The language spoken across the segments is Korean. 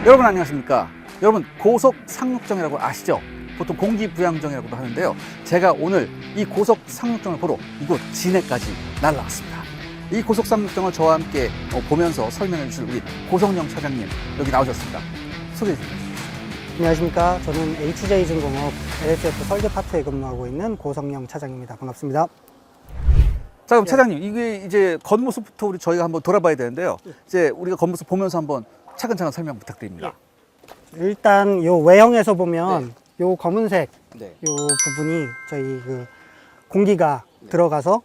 여러분 안녕하십니까? 여러분 고속 상륙정이라고 아시죠? 보통 공기부양정이라고도 하는데요. 제가 오늘 이 고속 상륙정을 보러 이곳 진해까지 날라왔습니다. 이 고속 상륙정을 저와 함께 보면서 설명해 주실 우리 고성영 차장님 여기 나오셨습니다. 소개해 주세요. 안녕하십니까. 저는 HJ중공업 LSF 설계파트에 근무하고 있는 고성영 차장입니다. 반갑습니다. 자, 그럼 차장님, 이게 이제 겉모습부터 우리 저희가 한번 돌아봐야 되는데요. 이제 우리가 겉모습 보면서 한번 차근차근 설명 부탁드립니다. 일단 요 외형에서 보면 요 검은색 네. 요 부분이 저희 그 공기가 들어가서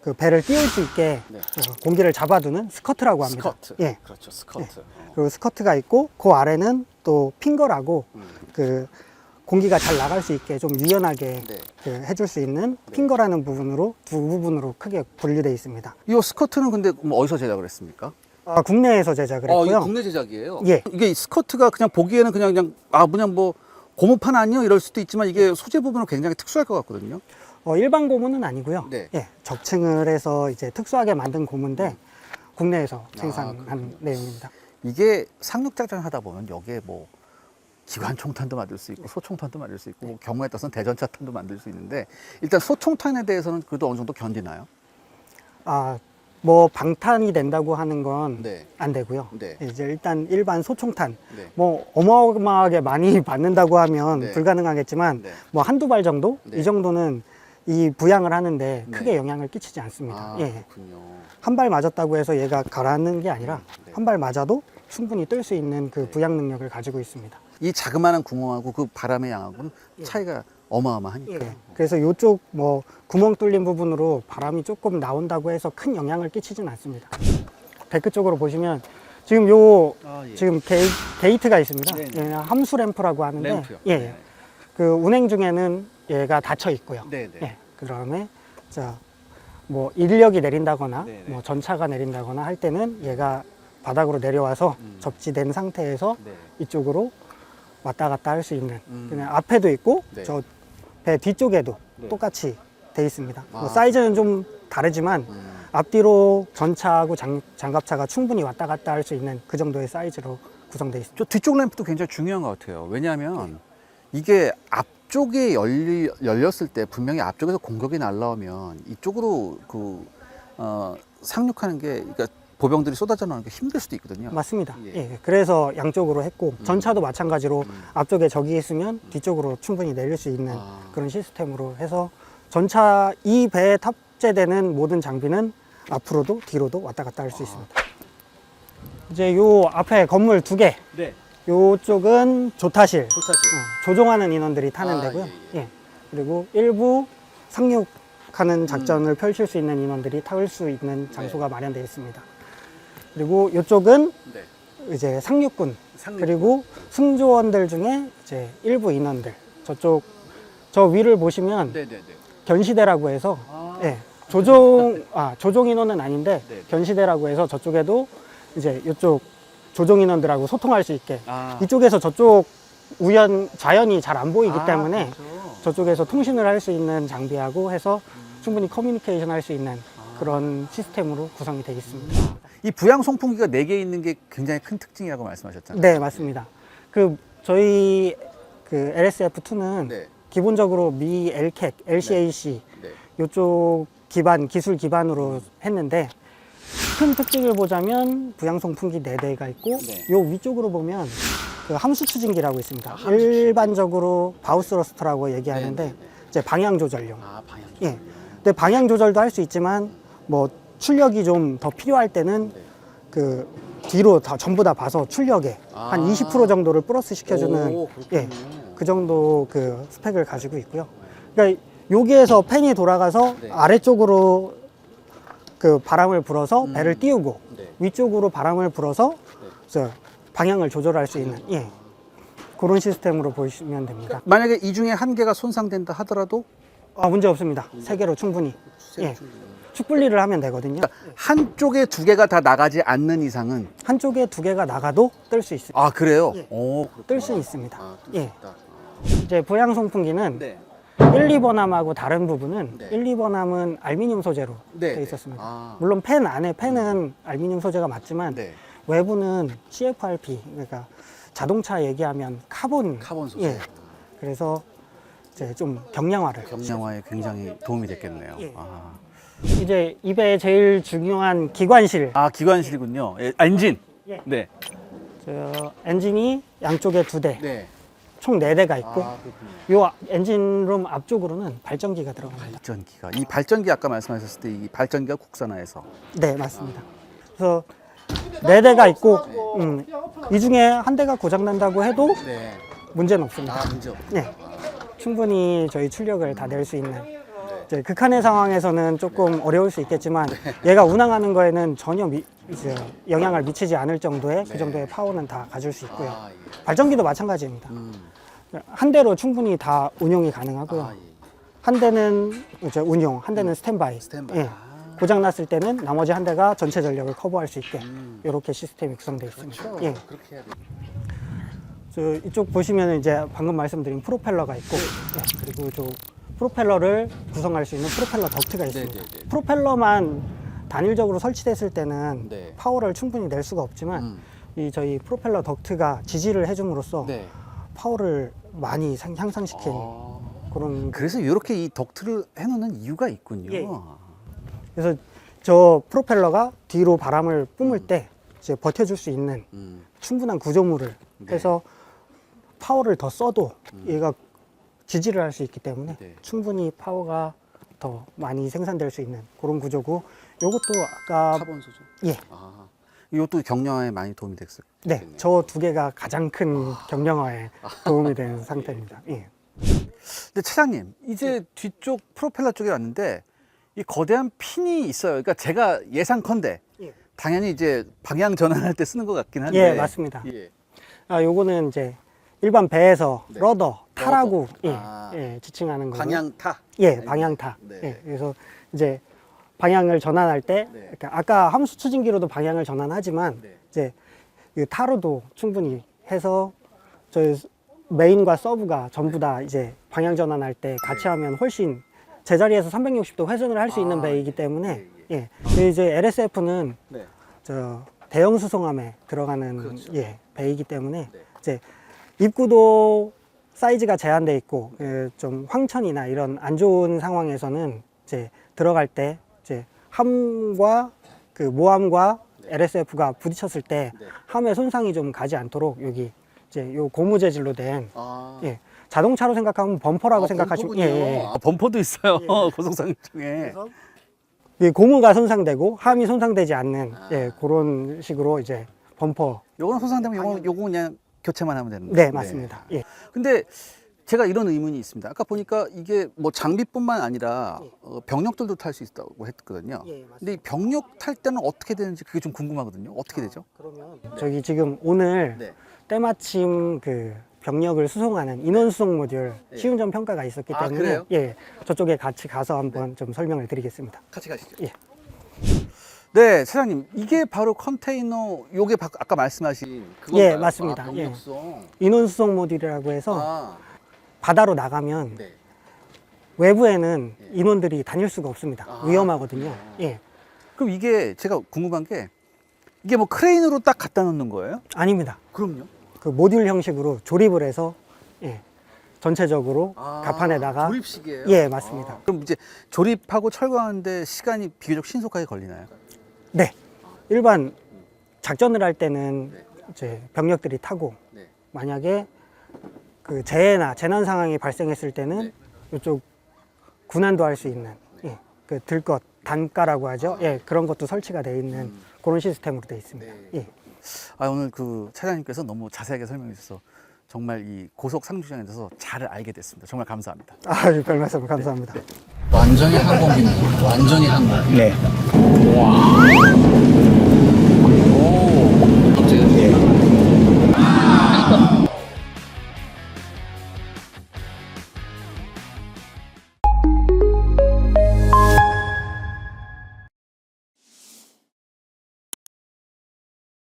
그 배를 띄울 수 있게 공기를 잡아두는 스커트라고 합니다. 스커트. 예. 그렇죠. 스커트. 그리고 스커트가 있고 그 아래는 또 핑거라고 그 공기가 잘 나갈 수 있게 좀 유연하게 그 해줄 수 있는 핑거라는 부분으로 두 부분으로 크게 분리되어 있습니다. 이 스커트는 근데 뭐 어디서 제작을 했습니까? 국내에서 제작을 했고요. 이게 국내 제작이에요? 예. 이게 스커트가 그냥 보기에는 그냥 뭐 고무판 아니요? 이럴 수도 있지만 이게 소재 부분은 굉장히 특수할 것 같거든요. 일반 고무는 아니고요. 네. 예, 적층을 해서 이제 특수하게 만든 고무인데 국내에서 생산한 그렇군요. 내용입니다. 이게 상륙작전 하다 보면 여기에 뭐 기관 총탄도 만들 수 있고 소총탄도 만들 수 있고 뭐 경우에 따라서는 대전차탄도 만들 수 있는데 일단 소총탄에 대해서는 그래도 어느 정도 견디나요? 뭐 방탄이 된다고 하는 건 네. 안 되고요. 네. 이제 일단 일반 소총탄 네. 뭐 어마어마하게 많이 받는다고 하면 네. 불가능하겠지만 네. 뭐 한두 발 정도 네. 이 정도는 이 부양을 하는데 네. 크게 영향을 끼치지 않습니다. 예. 그렇군요. 한 발 맞았다고 해서 얘가 가라앉는 게 아니라 네. 한 발 맞아도 충분히 뜰 수 있는 그 부양 능력을 가지고 있습니다. 이 자그마한 구멍하고 그 바람의 양하고는 차이가 어마어마하니까. 예. 그래서 이쪽 뭐 구멍 뚫린 부분으로 바람이 조금 나온다고 해서 큰 영향을 끼치진 않습니다. 데크 쪽으로 보시면 지금 예. 지금 게이트가 있습니다. 네네. 예, 함수 램프라고 하는데 램프요. 예, 네. 그 운행 중에는 얘가 닫혀 있고요. 네네. 예, 그다음에 뭐 인력이 내린다거나 네네. 뭐 전차가 내린다거나 할 때는 얘가 바닥으로 내려와서 접지된 상태에서 네. 이쪽으로 왔다 갔다 할 수 있는 그냥 음. 앞에도 있고 네. 저 배 뒤쪽에도 네. 똑같이 돼 있습니다. 뭐 아. 사이즈는 좀 다르지만 앞뒤로 전차하고 장갑차가 충분히 왔다 갔다 할 수 있는 그 정도의 사이즈로 구성되어 있습니다. 저 뒤쪽 램프도 굉장히 중요한 것 같아요. 왜냐하면 이게 앞쪽에 열렸을 때 분명히 앞쪽에서 공격이 날라오면 이쪽으로 상륙하는 게 그러니까 보병들이 쏟아져 나오는 게 힘들 수도 있거든요. 맞습니다. 예. 예, 그래서 양쪽으로 했고 전차도 마찬가지로 앞쪽에 적이 있으면 뒤쪽으로 충분히 내릴 수 있는 그런 시스템으로 해서 전차 이 배에 탑재되는 모든 장비는 앞으로도 뒤로도 왔다 갔다 할 수 있습니다. 이제 요 앞에 건물 두 개, 네. 요쪽은 조타실, 좋다시. 조종하는 인원들이 타는 아, 데고요. 예, 예. 그리고 일부 상륙하는 작전을 펼칠 수 있는 인원들이 타올 수 있는 장소가 마련되어 있습니다. 그리고 이쪽은 네. 이제 상륙군, 상륙군. 그리고 승조원들 중에 이제 일부 인원들, 저 위를 보시면 네네네. 견시대라고 해서 아. 예, 조종 인원은 아닌데 네. 견시대라고 해서 저쪽에도 이제 이쪽 조종 인원들하고 소통할 수 있게 이쪽에서 저쪽 자연이 잘 안 보이기 때문에 그렇죠. 저쪽에서 통신을 할 수 있는 장비하고 해서 충분히 커뮤니케이션 할 수 있는 그런 시스템으로 구성이 되어 있습니다. 이 부양 송풍기가 4개 있는 게 굉장히 큰 특징이라고 말씀하셨잖아요. 네, 맞습니다. 저희 LSF2는 네. 기본적으로 미 LCAC, LCAC 네. 이쪽 기술 기반으로 했는데 큰 특징을 보자면 부양 송풍기 4대가 있고 네. 요 위쪽으로 보면 그 함수 추진기라고 있습니다. 함수 추진기. 일반적으로 바우스러스터라고 얘기하는데 네, 네, 네. 이제 방향 조절용. 방향. 예. 근데 방향 조절도 할 수 있지만 뭐 출력이 좀 더 필요할 때는 그 뒤로 전부 다 봐서 출력에 한 20% 정도를 플러스 시켜주는 오, 예, 그렇군요. 그 정도 그 스펙을 가지고 있고요. 그러니까 여기에서 팬이 돌아가서 네. 아래쪽으로 그 바람을 불어서 배를 띄우고 네. 위쪽으로 바람을 불어서 방향을 조절할 수 있는 그런 시스템으로 보시면 됩니다. 만약에 이 중에 한 개가 손상된다 하더라도 문제 없습니다. 3개로 충분히 축 분리를 하면 되거든요. 한쪽에 2개가 다 나가지 않는 이상은 한쪽에 2개가 나가도 뜰 수 있습니다. 그래요? 예. 오, 뜰 수 있습니다. 뜰 수 예. 있다. 이제 부양 송풍기는 네. 1, 2번함하고 다른 부분은 네. 1, 2번함은 알루미늄 소재로 네, 되어 네. 있었습니다. 물론 팬은 알루미늄 소재가 맞지만 네. 외부는 CFRP, 그러니까 자동차 얘기하면 카본. 카본 소재. 예. 그래서 이제 좀 경량화를. 경량화에 굉장히 도움이 됐겠네요. 예. 아. 이제 이 배의 제일 중요한 기관실. 아, 기관실이군요. 예, 엔진. 예. 네. 저 엔진이 양쪽에 2대, 네. 총 4대가 있고, 아, 그렇군요. 요 엔진룸 앞쪽으로는 발전기가 들어갑니다. 발전기가. 이 발전기 아까 말씀하셨을 때 이 발전기가 국산화해서. 네, 맞습니다. 그래서 4대가 있고, 이 중에 한 대가 고장난다고 해도 네. 문제는 없습니다. 아, 문제 없고. 네. 충분히 저희 출력을 다 낼 수 있는. 이제 극한의 상황에서는 조금 어려울 수 있겠지만, 얘가 운항하는 거에는 전혀 이제 영향을 미치지 않을 정도의 그 정도의 파워는 다 가질 수 있고요. 아, 예. 발전기도 마찬가지입니다. 한 대로 충분히 다 운용이 가능하고요. 아, 예. 한 대는 이제 운용, 한 대는 스탠바이. 스탠바이. 예. 고장 났을 때는 나머지 한 대가 전체 전력을 커버할 수 있게 이렇게 시스템이 구성되어 있습니다. 그렇죠. 예. 그렇게 해야 돼요. 저 이쪽 보시면 이제 방금 말씀드린 프로펠러가 있고, 예. 그리고 저 프로펠러를 구성할 수 있는 프로펠러 덕트가 있습니다. 네, 네, 네. 프로펠러만 단일적으로 설치됐을 때는 네. 파워를 충분히 낼 수가 없지만 이 저희 프로펠러 덕트가 지지를 해줌으로써 네. 파워를 많이 향상시킨 아. 그런. 그래서 이렇게 이 덕트를 해놓는 이유가 있군요. 예. 그래서 저 프로펠러가 뒤로 바람을 뿜을 때 이제 버텨줄 수 있는 충분한 구조물을 네. 해서 파워를 더 써도 얘가 지지를 할 수 있기 때문에 네. 충분히 파워가 더 많이 생산될 수 있는 그런 구조고, 요것도 아까 카본 소재. 예, 아, 이것도 경량화에 많이 도움이 됐어요. 네, 저 2개가 가장 큰 경량화에 도움이 되는 상태입니다. 예. 근데 차장님, 이제 뒤쪽 프로펠러 쪽에 왔는데 이 거대한 핀이 있어요. 그러니까 제가 예상컨대 예. 당연히 이제 방향 전환할 때 쓰는 것 같긴 한데. 예, 맞습니다. 예. 요거는 이제 일반 배에서 네. 러더, 타라고 러더. 예, 아. 예, 지칭하는 거고. 방향타. 예, 방향타. 네. 예, 그래서 이제 방향을 전환할 때, 네. 그러니까 아까 함수 추진기로도 방향을 전환하지만 네. 이제 이 타로도 충분히 해서 저희 메인과 서브가 전부 다 이제 방향 전환할 때 같이 하면 훨씬 제자리에서 360도 회전을 할 수 있는 배이기 때문에 예. 근데 이제 LSF는 네. 저 대형 수송함에 들어가는 그렇죠. 예, 배이기 때문에 네. 이제 입구도 사이즈가 제한돼 있고 좀 황천이나 이런 안 좋은 상황에서는 이제 들어갈 때 이제 함과 그 모함과 LSF가 부딪혔을 때 네. 함에 손상이 좀 가지 않도록 여기 이제 요 고무 재질로 된 아. 예, 자동차로 생각하면 범퍼라고 아, 생각하시면 범퍼군요. 예, 예. 아, 범퍼도 있어요. 고속상 중에. 이 고무가 손상되고 함이 손상되지 않는 예, 그런 식으로 이제 범퍼. 요거는 손상되면 요거 그냥 교체만 하면 되는 네, 거예요. 맞습니다. 예. 근데 제가 이런 의문이 있습니다. 아까 보니까 이게 뭐 장비뿐만 아니라 병력들도 탈 수 있다고 했거든요. 예, 맞습니다. 근데 이 병력 탈 때는 어떻게 되는지 그게 좀 궁금하거든요. 어떻게 되죠? 그러면 저기 지금 오늘 네. 때마침 그 병력을 수송하는 인원 수송 모듈 시운전 평가가 있었기 아, 때문에 그래요? 예, 저쪽에 같이 가서 한번 좀 설명을 드리겠습니다. 같이 가시죠. 예. 네, 사장님, 이게 바로 컨테이너, 요게 아까 말씀하신 그건가요? 예, 맞습니다. 아, 병력성. 인원 수송 모듈이라고 해서 아, 바다로 나가면 네. 외부에는 인원들이 다닐 수가 없습니다. 아, 위험하거든요. 예. 그럼 이게 제가 궁금한 게 이게 뭐 크레인으로 딱 갖다 놓는 거예요? 아닙니다. 그럼요. 그 모듈 형식으로 조립을 해서 예, 전체적으로 아, 갑판에다가 조립식이에요? 예, 맞습니다. 아, 그럼 이제 조립하고 철거하는데 시간이 비교적 신속하게 걸리나요? 네. 일반 작전을 할 때는 네. 이제 병력들이 타고 네. 만약에 그 재해나 재난 상황이 발생했을 때는 네. 이쪽 군안도 할 수 있는 예, 그 들것 단가라고 하죠. 예, 그런 것도 설치가 되어 있는 그런 시스템으로 되어 있습니다. 네. 예. 아, 오늘 그 차장님께서 너무 자세하게 설명해 주셔서 정말 이 고속 상륙장에 대해서 잘 알게 됐습니다. 정말 감사합니다. 아, 별 말씀 감사합니다. 완전히 항공기입니다. 완전히 항공. 네.